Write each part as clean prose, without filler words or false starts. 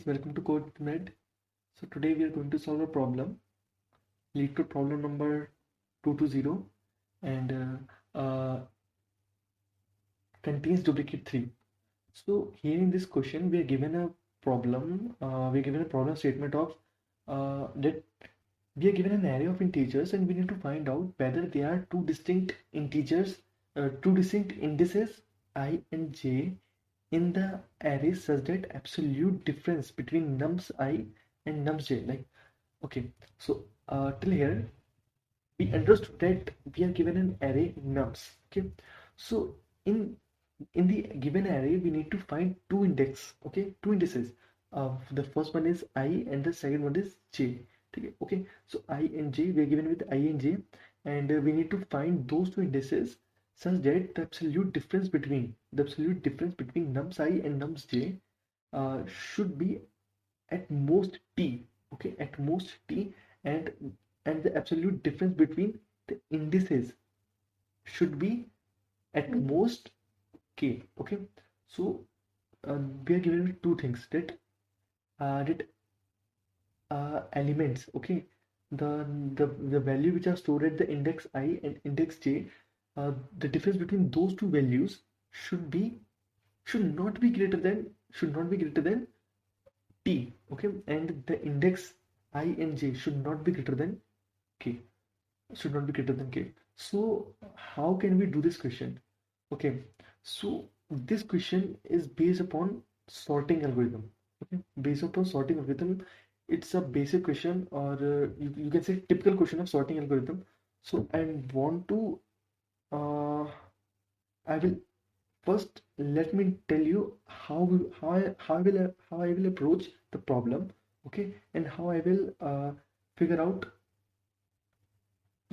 welcome to CodeMed. So today we are going to solve a problem, lead to problem number 220, and contains duplicate 3. So here in this question we are given a problem, statement of that we are given an array of integers and we need to find out whether they are two distinct integers, two distinct indices I and j in the array such that absolute difference between nums I and nums j. Like, okay, so till here we understood that we are given an array nums. Okay, so in the given array we need to find two indices. The first one is I and the second one is j. Okay, so I and j, we are given with I and j, and we need to find those two indices such that the absolute difference between nums I and nums j should be at most t. Okay, at most t, and the absolute difference between the indices should be at most k. Okay, so we are given with two things, that elements. Okay, the value which are stored at the index I and index j, the difference between those two values should not be greater than t. Okay, and the index I and j should not be greater than k. So how can we do this question? Okay, so this question is based upon sorting algorithm. Okay, based upon sorting algorithm, it's a basic question, or you can say typical question of sorting algorithm. So I want to I will first, let me tell you how I will approach the problem. Okay, and how I will figure out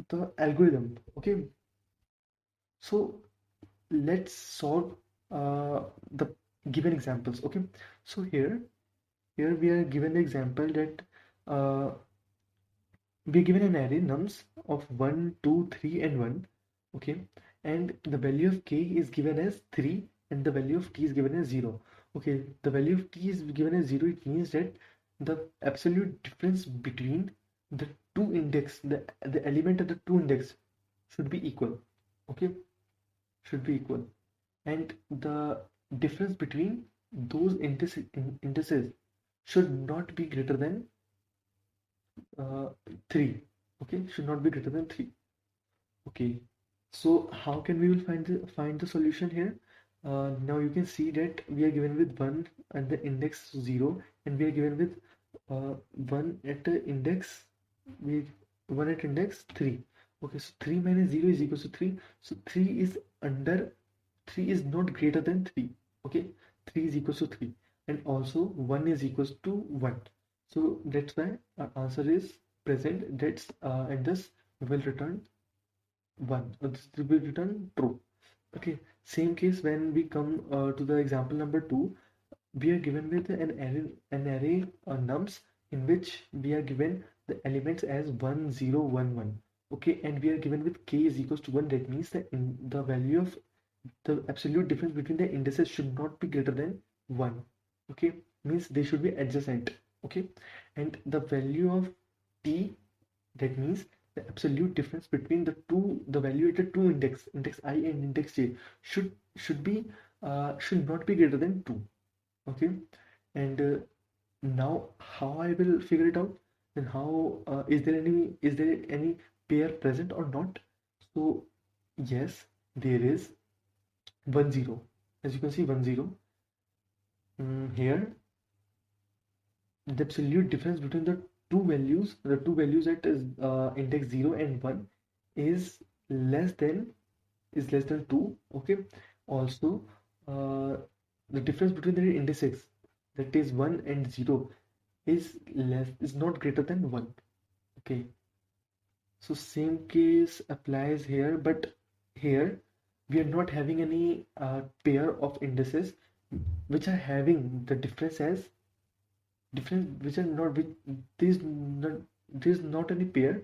the algorithm. Okay, so let's solve the given examples. Okay, so here we are given the example that uh, we're given an array nums of 1, 2, 3, and 1. Okay, and the value of k is given as 3 and the value of t is given as 0. Okay, the value of t is given as 0. It means that the absolute difference between the two index, the element of the two index should be equal. Okay, should be equal, and the difference between those indices should not be greater than 3. Okay, should not be greater than 3. Okay, so how can we will find the solution here? Now you can see that we are given with 1 at the index 0, and we are given with 1 at the index with 1 at index 3. Okay, so 3 minus 0 is equals to 3. So 3 is not greater than 3. Okay, 3 is equals to 3, and also 1 is equals to 1. So that's why our answer is present. And thus we will return 1, or this will be return true. Okay, same case when we come to the example number 2. We are given with an array nums in which we are given the elements as 1, 0, 1, 1. Okay, and we are given with k is equals to 1. That means that the value of the absolute difference between the indices should not be greater than 1. Okay, means they should be adjacent. Okay, and the value of t, that means the absolute difference between the value at the two index I and index j should not be greater than 2. Okay, and now how I will figure it out, and how is there any pair present or not? So yes, there is 1, 0. As you can see, 1, 0. Here the absolute difference between the two values at index 0 and 1 is less than 2. Okay, also the difference between the indices, that is 1 and 0, is not greater than 1. Okay, so same case applies here, but here we are not having any pair of indices which are having the difference as different, which are not with there is not any pair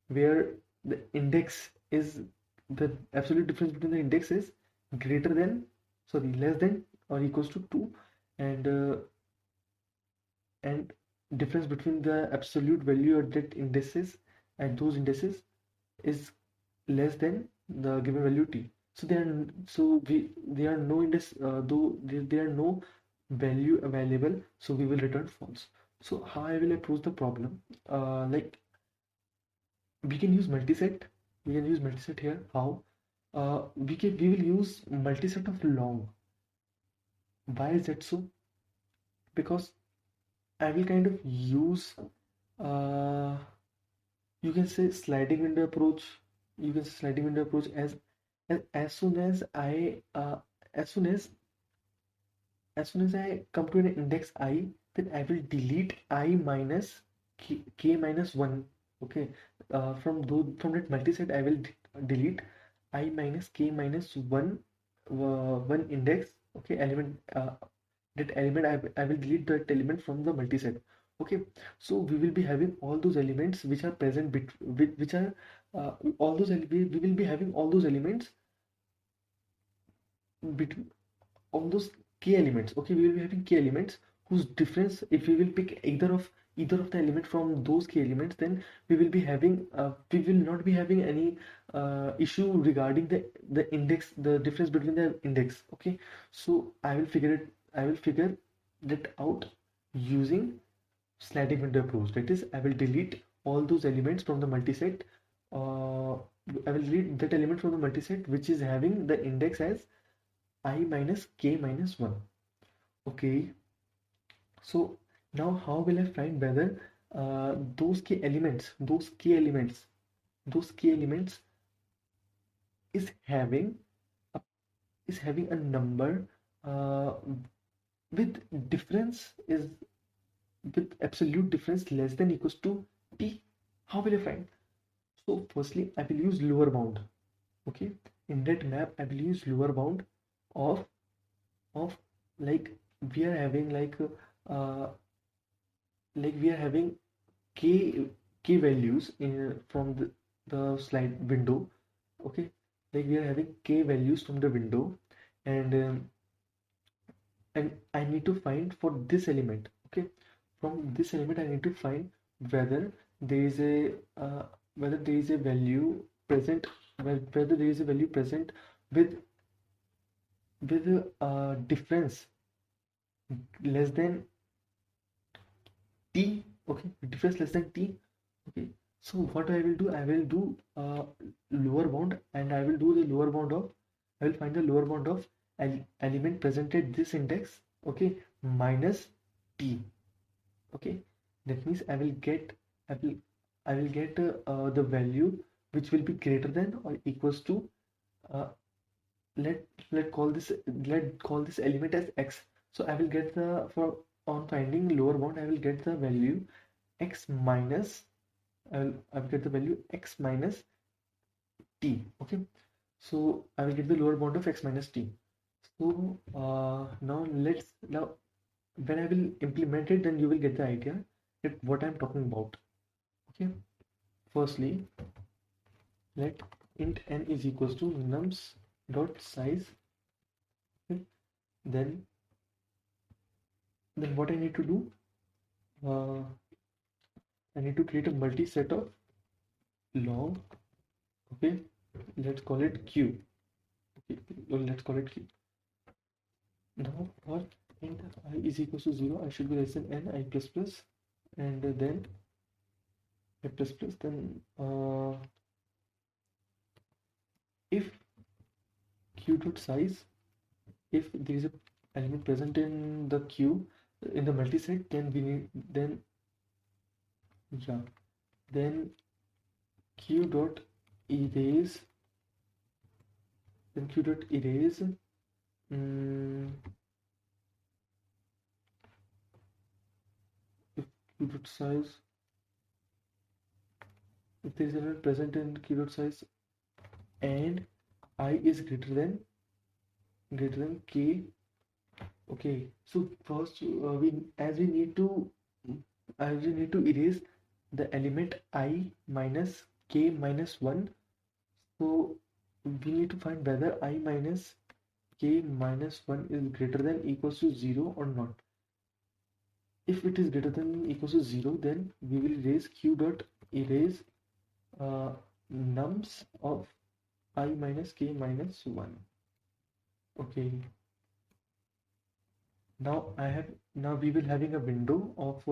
where the index is the absolute difference between the index is greater than, sorry, less than or equals to 2, and and difference between the absolute value at that indices at those indices is less than the given value t. So there are no index though there are no value available, so we will return false. So how I will approach the problem? Like we can use multiset. We can use multiset here. How? We will use multiset of long. Why is that so? Because I will kind of use uh, you can say sliding window approach. You can say sliding window approach as soon as I as soon as I come to an index I, then I will delete I minus k minus 1. Okay, from that multiset, I will delete I minus k minus 1 one index. Okay, element that element I will delete that element from the multiset. Okay, so we will be having all those elements which are present which are all those we will be having all those elements between on those key elements. Okay, we will be having key elements whose difference, if we will pick either of the element from those key elements, then we will be having we will not be having any issue regarding the index, the difference between the index. Okay, so I will figure that out using sliding window approach. That is, I will delete all those elements from the multiset. I will delete that element from the multiset which is having the index as I minus k minus 1. Okay, so now how will I find whether those key elements is having a, is having a number uh, with difference is with absolute difference less than equals to t. How will I find? So firstly, I will use lower bound. Okay, in that map, I will use lower bound of of like we are having uh, like we are having k values in from the slide window. Okay, like we are having k values from the window, and I need to find for this element. Okay, from this element I need to find whether there is a whether there is a value present, whether there is a value present with a difference less than t. Okay, difference less than t. Okay, so what I will do, I will do lower bound, and I will do the lower bound of, I will find the lower bound of element present at this index. Okay, minus t. Okay, that means I will I will get the value which will be greater than or equals to uh, let call this element as x. So I will get the for on finding lower bound, I will get the value x minus I will get the value x minus t. Okay, so I will get the lower bound of x minus t. So now when I will implement it, then you will get the idea that what I'm talking about. Okay, firstly, let int n is equals to nums dot size. Okay? Then what I need to do, uh, I need to create a multi-set of long. Okay, let's call it q. Okay, let's call it q. Now for int I is equals to 0, I should be less than n I plus plus, and then I plus plus. Then if q dot size, if there is a element present in the q in the multiset, then we need yeah then q dot erase then q dot erase if q dot size, if there is element present in q dot size and I is greater than k. Okay, so first we need to erase the element I minus k minus 1. So we need to find whether I minus k minus 1 is greater than equals to 0 or not. if it is greater than equals to 0, then we will erase q dot erase nums of I minus k minus 1. Okay, now we will having a window of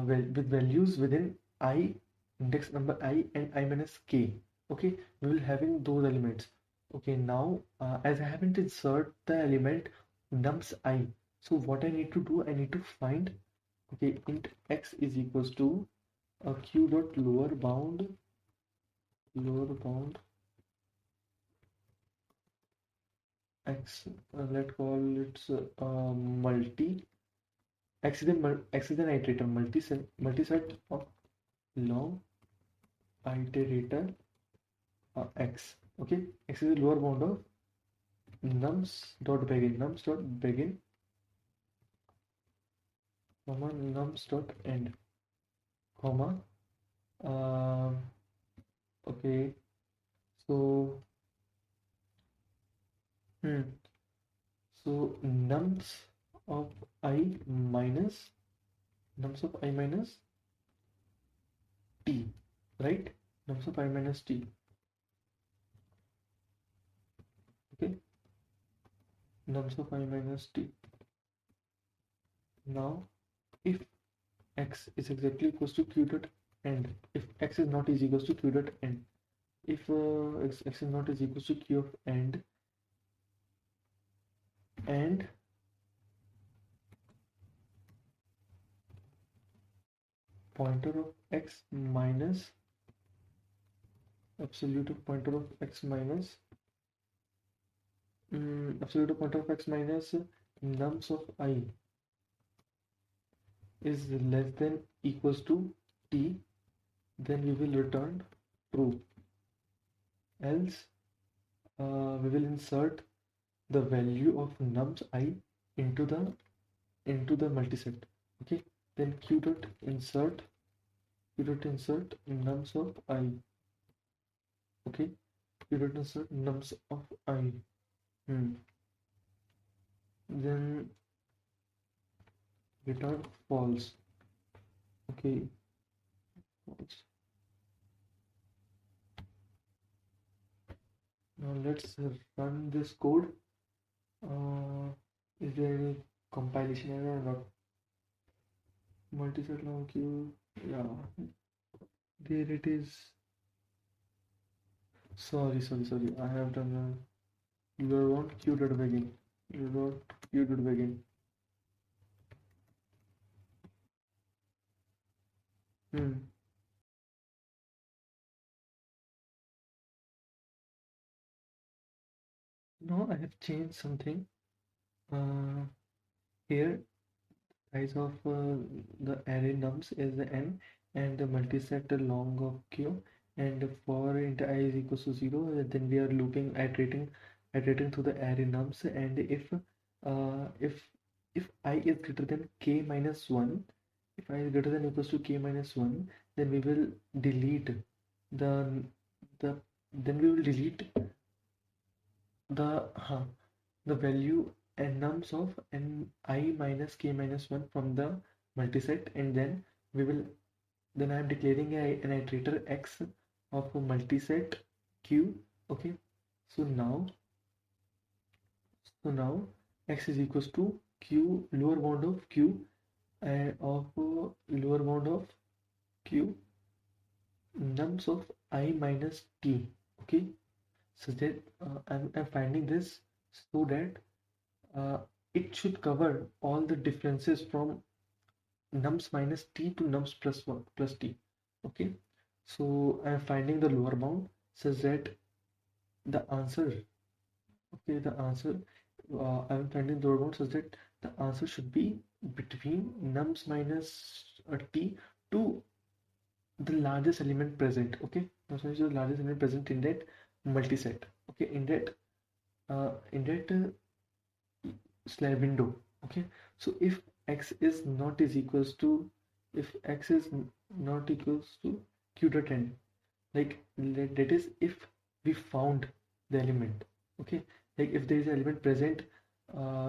with values within I, index number I and I minus k. Okay, we will having those elements. Okay, now as I haven't insert the element nums I, so what I need to do, I need to find, okay, int x is equals to a q dot lower bound x, let's call it multi x is an iterator multiset of long iterator x. Okay, x is the lower bound of nums dot begin comma nums dot end comma um, okay, so hmm, so nums of I minus nums of I minus t, right? Nums of I minus t. Okay, nums of I minus t. Now if x is exactly equals to q dot end, if x is not is equals to q dot end, if x is not is equals to q of end and pointer of x minus absolute of pointer of x minus absolute of pointer of x minus nums of I is less than equals to t, then we will return true. Else we will insert the value of nums I into the multiset. Okay, then q dot insert nums of I. Okay, q dot insert nums of I. Then return false. Okay, false. Now let's run this code. Is there any compilation error or not? Multiset long queue, yeah, there it is. Sorry, I have done you want q dot begin, you want q dot begin. Now I have changed something. Here size of the array nums is n and the multiset long of q, and for int I is equals to 0, then we are looping iterating through the array nums, and if I is greater than k minus 1, if I is greater than equals to k minus 1, then we will delete the the then we will delete the value n nums of n I minus k minus 1 from the multiset, and then we will then I am declaring an iterator x of a multiset q. Okay, so now x is equals to q lower bound of q lower bound of q nums of I minus t. Okay, so that I'm finding this so that it should cover all the differences from nums minus t to nums plus 1 plus t. Okay, so I'm finding the lower bound such that the answer, okay, the answer I'm finding the lower bound such that the answer should be between nums minus t to the largest element present. Okay, nums minus the largest element present in that multiset. Okay, in that slab window. Okay, so if x is not is equals to if x is not equals to q dot n, like that is if we found the element. Okay, like if there is an element present,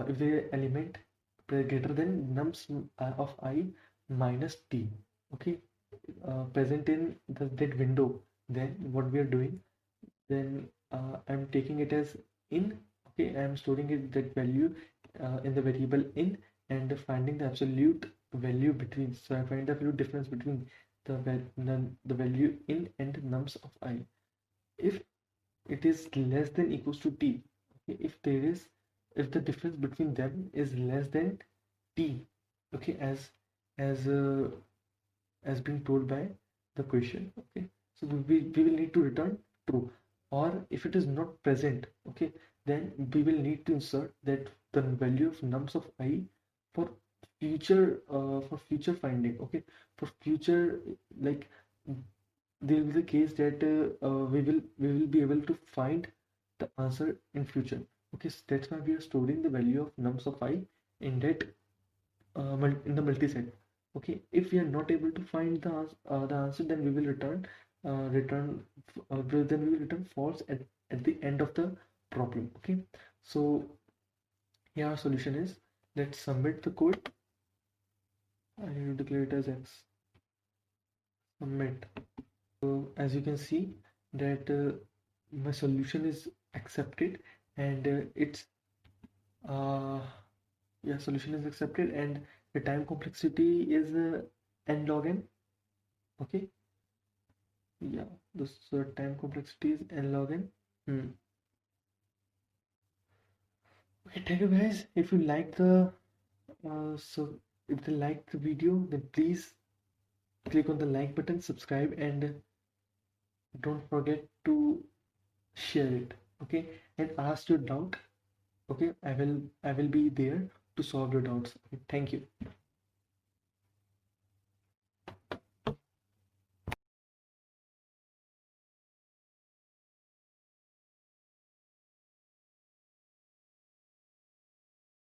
if there is element greater than nums of I minus t. Okay, present in that window. Then what we are doing, then I'm taking it as in. Okay, I'm storing it that value in the variable in, and finding the absolute value between. So I find the absolute difference between the value in and nums of I. If it is less than equals to t, okay, if the difference between them is less than t, okay, as as being told by the question, okay, so we will need to return true. Or if it is not present, okay, then we will need to insert that the value of nums of I for for future finding, okay, for future, like there will be the case that we will be able to find the answer in future. Okay, so that's why we are storing the value of nums of I in that in the multiset. Okay, if we are not able to find the answer, then we will then we will return false at the end of the problem. Okay, so here our solution is, let's submit the code. I need to declare it as x submit. So as you can see that my solution is accepted, and it's uh, yeah, solution is accepted, and the time complexity is n log n. Okay, yeah, this time complexity is n log n. Okay, thank you guys. If you like the so if you like the video, then please click on the like button, subscribe, and don't forget to share it. Okay, and ask your doubt. Okay, I will be there to solve your doubts. Okay, thank you.